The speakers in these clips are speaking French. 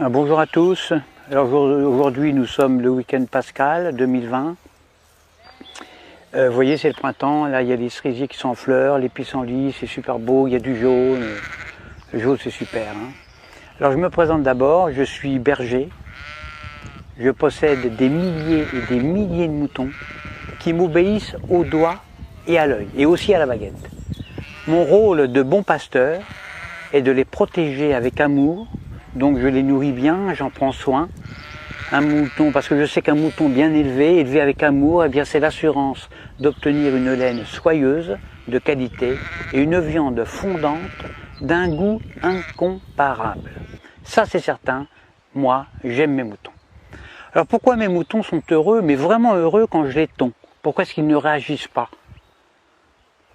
Bonjour à tous. Alors aujourd'hui nous sommes le week-end pascal 2020. Vous voyez, c'est le printemps, là il y a les cerisiers qui sont en fleurs, les pissenlits, c'est super beau, il y a du jaune. Le jaune c'est super. Alors je me présente d'abord, je suis berger. Je possède des milliers et des milliers de moutons qui m'obéissent au doigt et à l'œil, et aussi à la baguette. Mon rôle de bon pasteur est de les protéger avec amour. Donc je les nourris bien, j'en prends soin. Un mouton, parce que je sais qu'un mouton bien élevé, élevé avec amour, eh bien c'est l'assurance d'obtenir une laine soyeuse, de qualité, et une viande fondante d'un goût incomparable. Ça c'est certain, moi j'aime mes moutons. Alors pourquoi mes moutons sont heureux, mais vraiment heureux quand je les tonds? Pourquoi est-ce qu'ils ne réagissent pas?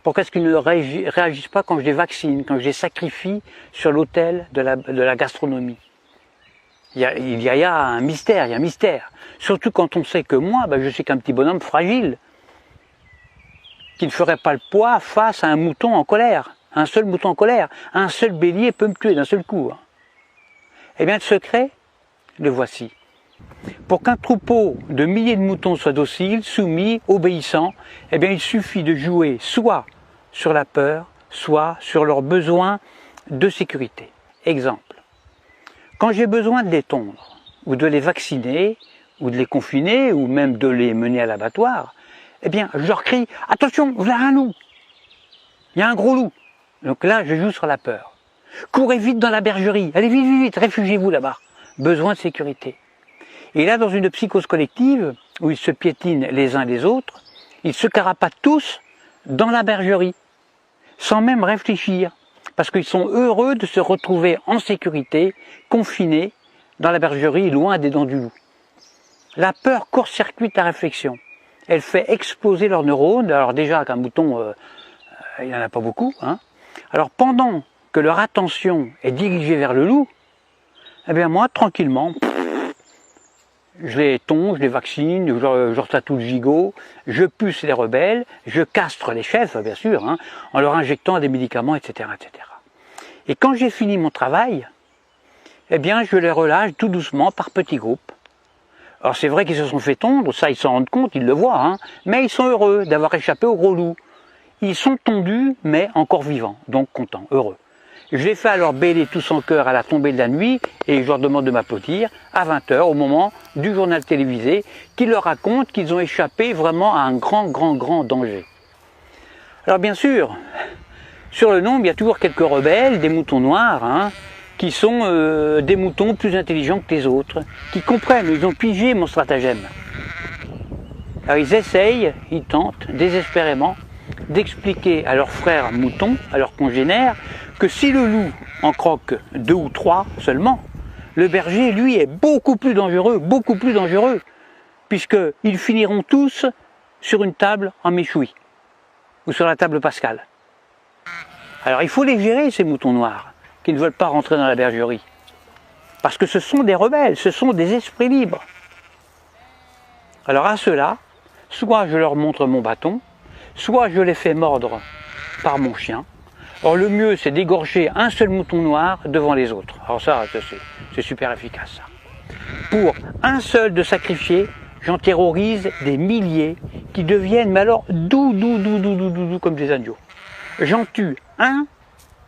Pourquoi est-ce qu'ils ne réagissent pas quand je les vaccine, quand je les sacrifie sur l'autel de la gastronomie? Il y a un mystère, il y a un mystère. Surtout quand on sait que moi, je suis qu'un petit bonhomme fragile, qui ne ferait pas le poids face à un mouton en colère. Un seul mouton en colère, un seul bélier peut me tuer d'un seul coup. Eh bien le secret, le voici. Pour qu'un troupeau de milliers de moutons soit docile, soumis, obéissant, eh bien il suffit de jouer soit sur la peur, soit sur leurs besoins de sécurité. Exemple, quand j'ai besoin de les tondre, ou de les vacciner, ou de les confiner, ou même de les mener à l'abattoir, eh bien je leur crie « Attention, voilà un loup ! Il y a un gros loup !» Donc là, je joue sur la peur. « Courez vite dans la bergerie, allez vite, vite, vite, réfugiez-vous là-bas. » Besoin de sécurité. Et là, dans une psychose collective, où ils se piétinent les uns les autres, ils se carapatent tous dans la bergerie, sans même réfléchir, parce qu'ils sont heureux de se retrouver en sécurité, confinés dans la bergerie, loin des dents du loup. La peur court-circuite la réflexion. Elle fait exploser leurs neurones. Alors déjà, qu'un mouton, il n'y en a pas beaucoup. Alors pendant que leur attention est dirigée vers le loup, eh bien moi, tranquillement, je les tonds, je les vaccine, je leur tatoue le gigot, je puce les rebelles, je castre les chefs, bien sûr, en leur injectant des médicaments, etc., etc. Et quand j'ai fini mon travail, eh bien, je les relâche tout doucement par petits groupes. Alors c'est vrai qu'ils se sont fait tondre, ça ils s'en rendent compte, ils le voient, mais ils sont heureux d'avoir échappé au gros loup. Ils sont tondus, mais encore vivants, donc contents, heureux. Je les fais alors bêler tous en chœur à la tombée de la nuit et je leur demande de m'applaudir à 20 h au moment du journal télévisé qui leur raconte qu'ils ont échappé vraiment à un grand danger. Alors bien sûr, sur le nombre, il y a toujours quelques rebelles, des moutons noirs, qui sont des moutons plus intelligents que les autres, qui comprennent, ils ont pigé mon stratagème. Alors ils essayent, ils tentent désespérément d'expliquer à leurs frères moutons, à leurs congénères, que si le loup en croque 2 ou 3 seulement, le berger, lui, est beaucoup plus dangereux, puisqu'ils finiront tous sur une table en méchoui, ou sur la table pascale. Alors il faut les gérer, ces moutons noirs, qui ne veulent pas rentrer dans la bergerie, parce que ce sont des rebelles, ce sont des esprits libres. Alors à ceux-là, soit je leur montre mon bâton, soit je les fais mordre par mon chien. Or le mieux c'est d'égorger un seul mouton noir devant les autres. Alors ça, c'est super efficace ça. Pour un seul de sacrifié, j'en terrorise des milliers qui deviennent, mais alors doux comme des agneaux. J'en tue un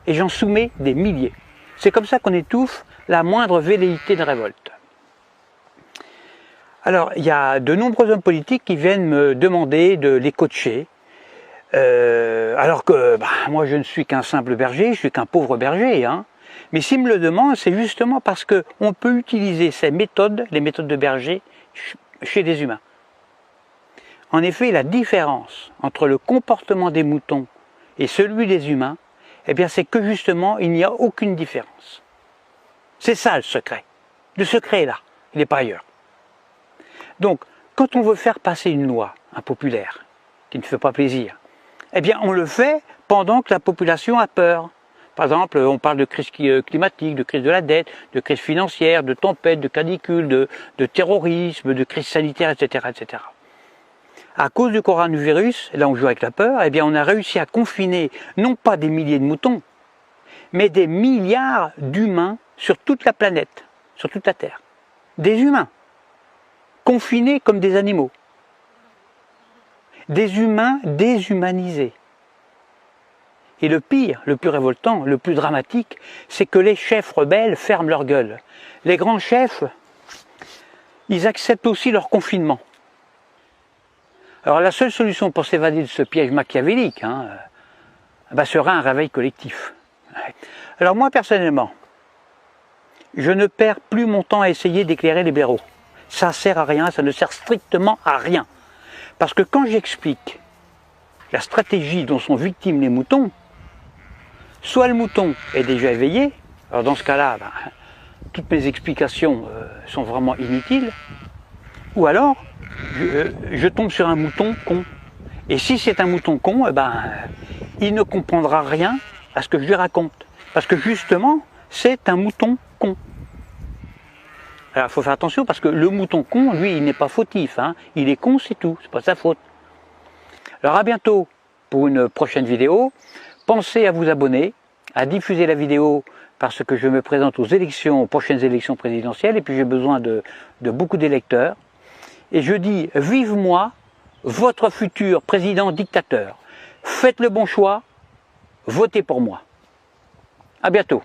et j'en soumets des milliers. C'est comme ça qu'on étouffe la moindre velléité de révolte. Alors il y a de nombreux hommes politiques qui viennent me demander de les coacher. Alors que moi je ne suis qu'un simple berger, je suis qu'un pauvre berger. Mais s'ils me le demandent, c'est justement parce qu'on peut utiliser ces méthodes, les méthodes de berger, chez des humains. En effet, la différence entre le comportement des moutons et celui des humains, eh bien c'est que justement il n'y a aucune différence. C'est ça le secret. Le secret est là, il n'est pas ailleurs. Donc, quand on veut faire passer une loi impopulaire, qui ne fait pas plaisir, eh bien on le fait pendant que la population a peur. Par exemple, on parle de crise climatique, de crise de la dette, de crise financière, de tempête, de canicule, de terrorisme, de crise sanitaire, etc., etc. À cause du coronavirus, là on joue avec la peur, eh bien on a réussi à confiner non pas des milliers de moutons, mais des milliards d'humains sur toute la planète, sur toute la Terre. Des humains, confinés comme des animaux. Des humains déshumanisés. Et le pire, le plus révoltant, le plus dramatique, c'est que les chefs rebelles ferment leur gueule. Les grands chefs, ils acceptent aussi leur confinement. Alors la seule solution pour s'évader de ce piège machiavélique sera un réveil collectif. Alors moi personnellement, je ne perds plus mon temps à essayer d'éclairer les blaireaux. Ça ne sert à rien, ça ne sert strictement à rien. Parce que quand j'explique la stratégie dont sont victimes les moutons, soit le mouton est déjà éveillé, alors dans ce cas-là, toutes mes explications sont vraiment inutiles, ou alors je tombe sur un mouton con. Et si c'est un mouton con, il ne comprendra rien à ce que je lui raconte. Parce que justement, c'est un mouton con. Alors il faut faire attention parce que le mouton con, lui, il n'est pas fautif. Il est con, c'est tout, c'est pas sa faute. Alors à bientôt pour une prochaine vidéo. Pensez à vous abonner, à diffuser la vidéo parce que je me présente aux prochaines élections présidentielles et puis j'ai besoin de beaucoup d'électeurs. Et je dis, vive moi, votre futur président dictateur. Faites le bon choix, votez pour moi. À bientôt.